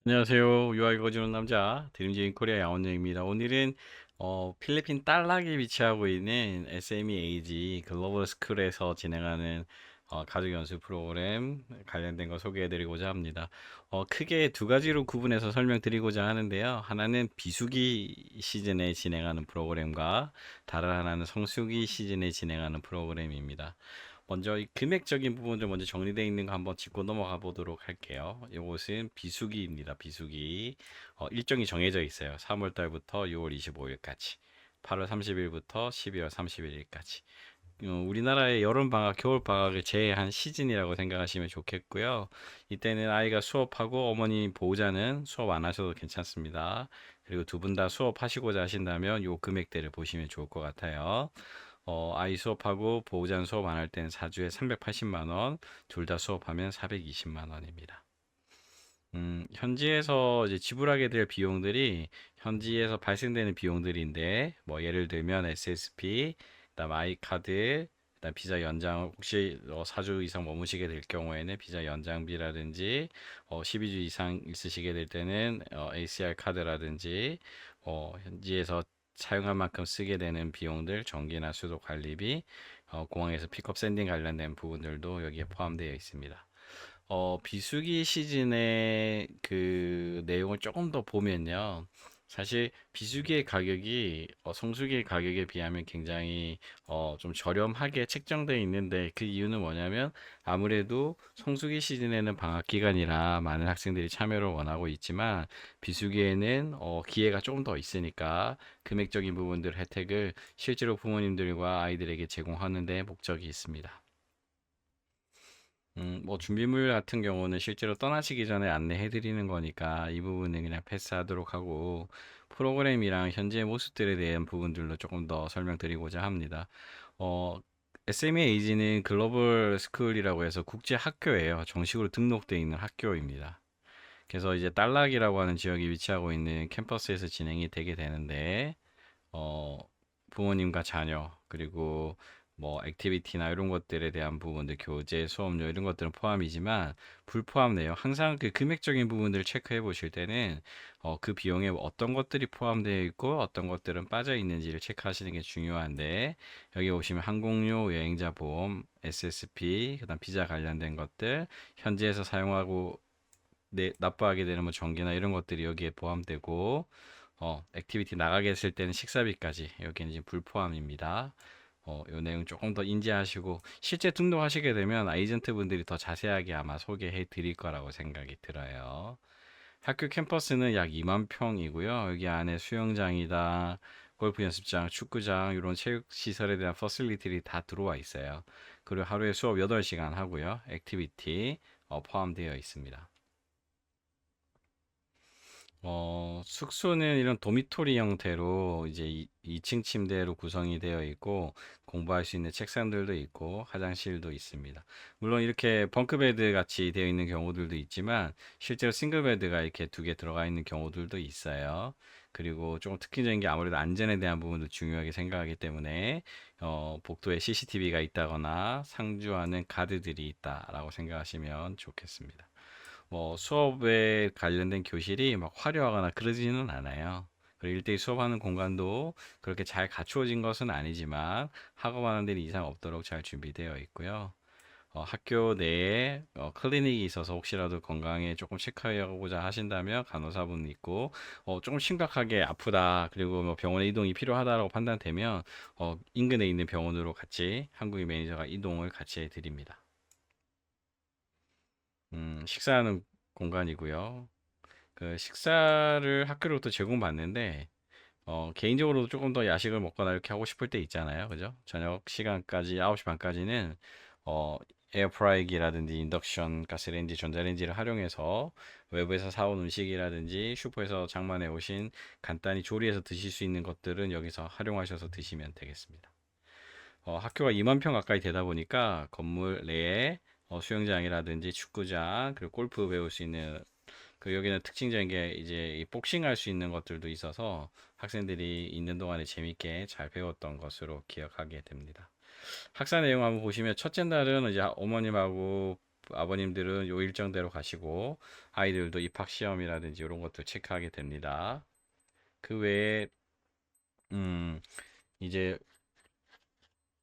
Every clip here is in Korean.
안녕하세요. 유아기 거주는 남자 드림즈인 코리아 양원영입니다. 오늘은 필리핀 딸락에 위치하고 있는 SMEAG 글로벌 스쿨에서 진행하는 가족 연수 프로그램 관련된 거 소개해드리고자 합니다. 크게 두 가지로 구분해서 설명드리고자 하는데요. 하나는 비수기 시즌에 진행하는 프로그램과 다른 하나는 성수기 시즌에 진행하는 프로그램입니다. 먼저 이 금액적인 부분들 먼저 정리되어 있는 거 한번 짚고 넘어가 보도록 할게요. 이것은 비수기입니다. 비수기. 일정이 정해져 있어요. 3월 달부터 6월 25일까지. 8월 30일부터 12월 31일까지. 우리나라의 여름 방학, 겨울 방학을 제외한 시즌이라고 생각하시면 좋겠고요. 이때는 아이가 수업하고 어머니 보호자는 수업 안 하셔도 괜찮습니다. 그리고 두 분 다 수업하시고자 하신다면 요 금액대를 보시면 좋을 것 같아요. 아이 수업하고 보호자 수업 안 할 때는 4주에 380만 원, 둘 다 수업하면 420만 원입니다. 현지에서 이제 지불하게 될 비용들이 현지에서 발생되는 비용들인데, 뭐 예를 들면 SSP, 그다음 아이카드, 그다음 비자 연장 혹시 4주 이상 머무시게 될 경우에는 비자 연장비라든지 12주 이상 있으시게 될 때는 ACR 카드라든지 현지에서 사용할 만큼 쓰게 되는 비용들, 전기나 수도 관리비, 공항에서 픽업 샌딩 관련된 부분들도 여기에 포함되어 있습니다. 비수기 시즌의 그 내용을 조금 더 보면요. 사실 비수기의 가격이 성수기의 가격에 비하면 굉장히 좀 저렴하게 책정되어 있는데 그 이유는 뭐냐면 아무래도 성수기 시즌에는 방학 기간이라 많은 학생들이 참여를 원하고 있지만 비수기에는 기회가 조금 더 있으니까 금액적인 부분들 혜택을 실제로 부모님들과 아이들에게 제공하는 데 목적이 있습니다. 뭐 준비물 같은 경우는 실제로 떠나시기 전에 안내해 드리는 거니까 이 부분은 그냥 패스하도록 하고 프로그램이랑 현재 모습들에 대한 부분들로 조금 더 설명드리고자 합니다. 어, SMAG는 글로벌 스쿨이라고 해서 국제 학교예요. 정식으로 등록되어 있는 학교입니다. 그래서 이제 딸락이라고 하는 지역에 위치하고 있는 캠퍼스에서 진행이 되게 되는데 어, 부모님과 자녀, 그리고 뭐 액티비티나 이런 것들에 대한 부분들, 교재, 수업료 이런 것들은 포함이지만 불포함 내용, 항상 그 금액적인 부분들을 체크해 보실 때는 그 비용에 어떤 것들이 포함되어 있고 어떤 것들은 빠져 있는지를 체크하시는 게 중요한데 여기 보시면 항공료, 여행자 보험, SSP, 그다음 비자 관련된 것들, 현지에서 사용하고 납부하게 되는 뭐 전기나 이런 것들이 여기에 포함되고 액티비티 나가게 했을 때는 식사비까지 여기는 이제 불포함입니다. 요 내용 조금 더 인지하시고 실제 등록하시게 되면 에이전트 분들이 더 자세하게 아마 소개해 드릴 거라고 생각이 들어요. 학교 캠퍼스는 약 2만 평이고요. 여기 안에 수영장이다, 골프 연습장, 축구장 이런 체육 시설에 대한 퍼실리티들이 다 들어와 있어요. 그리고 하루에 수업 8시간 하고요. 액티비티 포함되어 있습니다. 숙소는 이런 도미토리 형태로 이제 2층 침대로 구성이 되어 있고 공부할 수 있는 책상들도 있고 화장실도 있습니다. 물론 이렇게 벙크베드 같이 되어 있는 경우들도 있지만 실제로 싱글베드가 이렇게 두 개 들어가 있는 경우들도 있어요. 그리고 조금 특징적인 게 아무래도 안전에 대한 부분도 중요하게 생각하기 때문에 복도에 CCTV가 있다거나 상주하는 가드들이 있다라고 생각하시면 좋겠습니다. 뭐 수업에 관련된 교실이 막 화려하거나 그러지는 않아요. 그리고 일대일 수업하는 공간도 그렇게 잘 갖추어진 것은 아니지만 학업하는 데는 이상 없도록 잘 준비되어 있고요. 학교 내에 클리닉이 있어서 혹시라도 건강에 조금 체크하고자 하신다면 간호사분 있고 조금 심각하게 아프다 그리고 뭐 병원에 이동이 필요하다라고 판단되면 인근에 있는 병원으로 같이 한국인 매니저가 이동을 같이 해드립니다. 식사하는 공간이고요. 그 식사를 학교로부터 제공받는데 개인적으로 조금 더 야식을 먹거나 이렇게 하고 싶을 때 있잖아요. 그죠? 저녁 시간까지 9시 반까지는 어, 에어프라이기라든지 인덕션 가스레인지 전자레인지를 활용해서 외부에서 사온 음식이라든지 슈퍼에서 장만해 오신 간단히 조리해서 드실 수 있는 것들은 여기서 활용하셔서 드시면 되겠습니다. 학교가 2만 평 가까이 되다 보니까 건물 내에 수영장이라든지 축구장 그리고 골프 배울 수 있는 그 여기는 특징적인 게 이제 이 복싱할 수 있는 것들도 있어서 학생들이 있는 동안에 재밌게 잘 배웠던 것으로 기억하게 됩니다. 학사 내용 한번 보시면 첫째 날은 이제 어머님하고 아버님들은 요 일정대로 가시고 아이들도 입학 시험이라든지 이런 것들 체크하게 됩니다. 그 외에 음 이제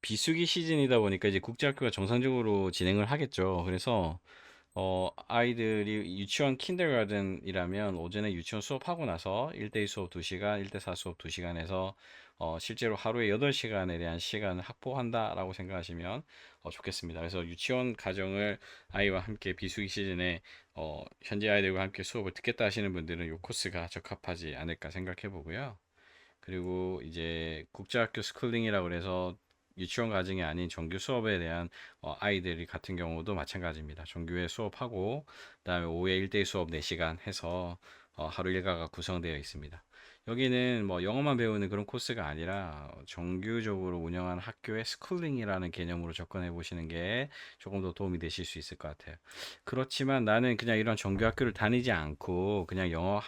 비수기 시즌이다 보니까 이제 국제학교가 정상적으로 진행을 하겠죠. 그래서 아이들이 유치원 킨더가든이라면 오전에 유치원 수업하고 나서 1대2 수업 2시간, 1대4 수업 2시간 해서 실제로 하루에 8시간에 대한 시간을 확보한다라고 생각하시면 좋겠습니다. 그래서 유치원 가정을 아이와 함께 비수기 시즌에 현재 아이들과 함께 수업을 듣겠다 하시는 분들은 이 코스가 적합하지 않을까 생각해 보고요. 그리고 이제 국제학교 스쿨링이라고 그래서 유치원 과정이 아닌 정규 수업에 대한 아이들이 같은 경우도 마찬가지입니다. 정규에 수업하고 그다음에 오후에 1대1 수업 4시간 해서 하루 일과가 구성되어 있습니다. 여기는 뭐 영어만 배우는 그런 코스가 아니라 정규적으로 운영하는 학교의 스쿨링이라는 개념으로 접근해 보시는 게 조금 더 도움이 되실 수 있을 것 같아요. 그렇지만 나는 그냥 이런 정규 학교를 다니지 않고 그냥 영어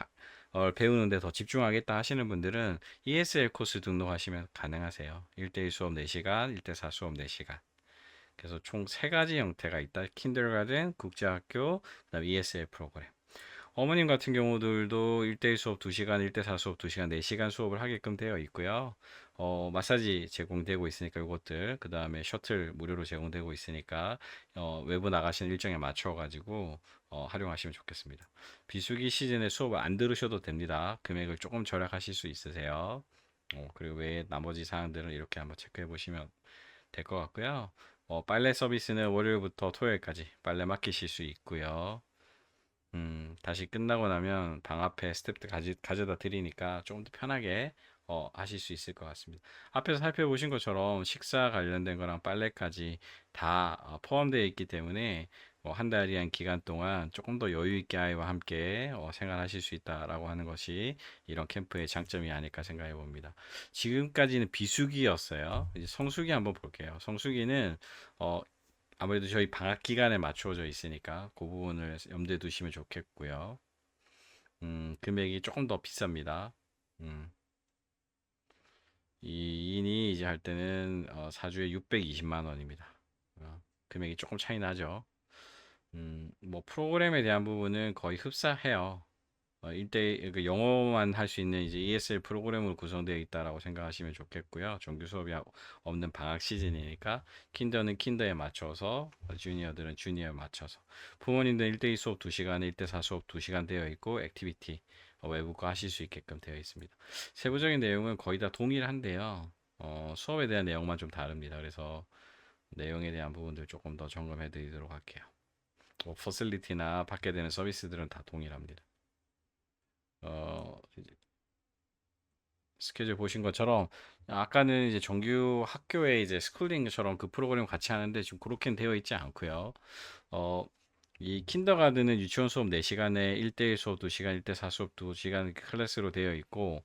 배우는데 더 집중하겠다 하시는 분들은 ESL 코스 등록하시면 가능하세요. 1대1 수업 4시간, 1대4 수업 4시간. 그래서 총 3가지 형태가 있다. 킨들가든, 국제학교, 그다음 ESL 프로그램. 어머님 같은 경우들도 1대1 수업 2시간, 1대4 수업 2시간, 4시간 수업을 하게끔 되어 있고요. 마사지 제공되고 있으니까 이것들, 그 다음에 셔틀 무료로 제공되고 있으니까 외부 나가시는 일정에 맞춰 가지고 활용하시면 좋겠습니다. 비수기 시즌에 수업을 안 들으셔도 됩니다. 금액을 조금 절약하실 수 있으세요. 그리고 외에 나머지 사항들은 이렇게 한번 체크해 보시면 될 것 같고요. 빨래 서비스는 월요일부터 토요일까지 빨래 맡기실 수 있고요. 다시 끝나고 나면 방 앞에 스텝들 가져다 드리니까 조금 더 편하게 하실 수 있을 것 같습니다. 앞에서 살펴보신 것처럼 식사 관련된 거랑 빨래까지 다 포함되어 있기 때문에 한 달이란 기간 동안 조금 더 여유 있게 아이와 함께 생활하실 수 있다라고 하는 것이 이런 캠프의 장점이 아닐까 생각해 봅니다. 지금까지는 비수기였어요. 이제 성수기 한번 볼게요. 성수기는 어, 아무래도 저희 방학 기간에 맞추어져 있으니까 그 부분을 염두에 두시면 좋겠고요. 금액이 조금 더 비쌉니다. 음, 2인이 이제 할 때는 4주에 620만 원입니다. 금액이 조금 차이 나죠. 뭐 프로그램에 대한 부분은 거의 흡사해요. 그 영어만 할 수 있는 이제 ESL 프로그램으로 구성되어 있다라고 생각하시면 좋겠고요. 정규 수업이 없는 방학 시즌이니까 킨더는 킨더에 맞춰서 주니어들은 주니어에 맞춰서 부모님들 1대2 수업 2시간, 1대4 수업 2시간 되어 있고 액티비티 외부과 하실 수 있게끔 되어 있습니다. 세부적인 내용은 거의 다 동일한데요. 수업에 대한 내용만 좀 다릅니다. 그래서 내용에 대한 부분들 조금 더 점검해 드리도록 할게요. 퍼실리티나 받게 되는 서비스들은 다 동일합니다. 이제 스케줄 보신 것처럼 아까는 이제 정규 학교에 이제 스쿨링처럼 그 프로그램 같이 하는데 지금 그렇게는 되어 있지 않고요. 어, 이 킨더가든은 유치원 수업 4시간에 1대1 수업 2시간, 1대4 수업 2시간 클래스로 되어 있고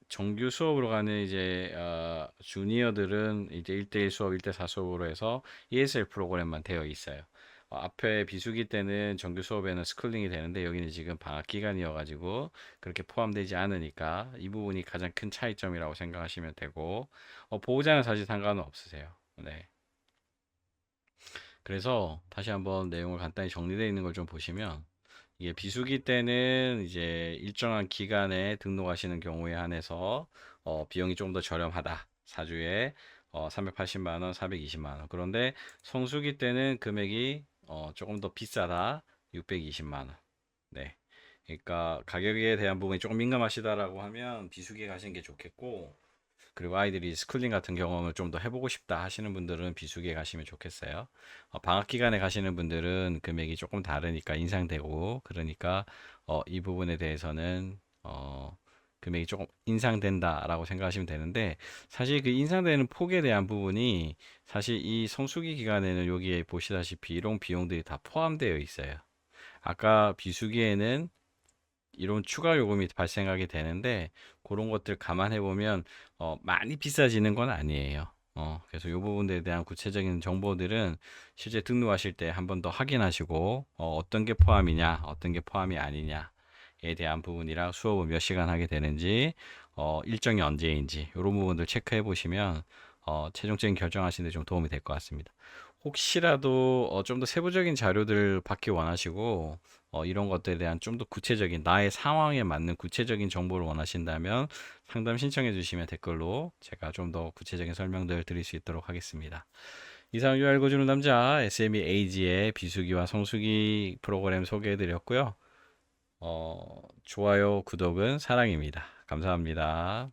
정규 수업으로 가는 이제 주니어들은 이제 1대1 수업, 1대4 수업으로 해서 ESL 프로그램만 되어 있어요. 앞에 비수기 때는 정규 수업에는 스쿨링이 되는데 여기는 지금 방학 기간이어가지고 그렇게 포함되지 않으니까 이 부분이 가장 큰 차이점이라고 생각하시면 되고 보호자는 사실 상관은 없으세요. 네. 그래서 다시 한번 내용을 간단히 정리되어 있는 걸 좀 보시면 이게 비수기 때는 이제 일정한 기간에 등록하시는 경우에 한해서 비용이 좀 더 저렴하다. 사주에 380만 원, 420만 원. 그런데 성수기 때는 금액이 조금 더 비싸다. 620만 원. 네. 그러니까 가격에 대한 부분이 조금 민감하시다라고 하면 비수기 가시는 게 좋겠고 그리고 아이들이 스쿨링 같은 경험을 좀 더 해보고 싶다 하시는 분들은 비수기에 가시면 좋겠어요. 방학 기간에 가시는 분들은 금액이 조금 다르니까 인상되고 그러니까 이 부분에 대해서는 금액이 조금 인상된다라고 생각하시면 되는데 사실 그 인상되는 폭에 대한 부분이 사실 이 성수기 기간에는 여기에 보시다시피 이런 비용들이 다 포함되어 있어요. 아까 비수기에는 이런 추가 요금이 발생하게 되는데 그런 것들 감안해 보면 많이 비싸지는 건 아니에요. 그래서 이 부분에 대한 구체적인 정보들은 실제 등록하실 때 한 번 더 확인하시고 어떤 게 포함이냐, 어떤 게 포함이 아니냐에 대한 부분이랑 수업을 몇 시간 하게 되는지, 일정이 언제인지 이런 부분들 체크해 보시면 최종적인 결정하시는 데 좀 도움이 될 것 같습니다. 혹시라도 좀 더 세부적인 자료들 받기 원하시고 이런 것들에 대한 좀 더 구체적인 나의 상황에 맞는 구체적인 정보를 원하신다면 상담 신청해 주시면 댓글로 제가 좀 더 구체적인 설명들 드릴 수 있도록 하겠습니다. 이상 유 알고 주는 남자 SME 에이지의 비수기와 성수기 프로그램 소개해 드렸고요. 좋아요, 구독은 사랑입니다. 감사합니다.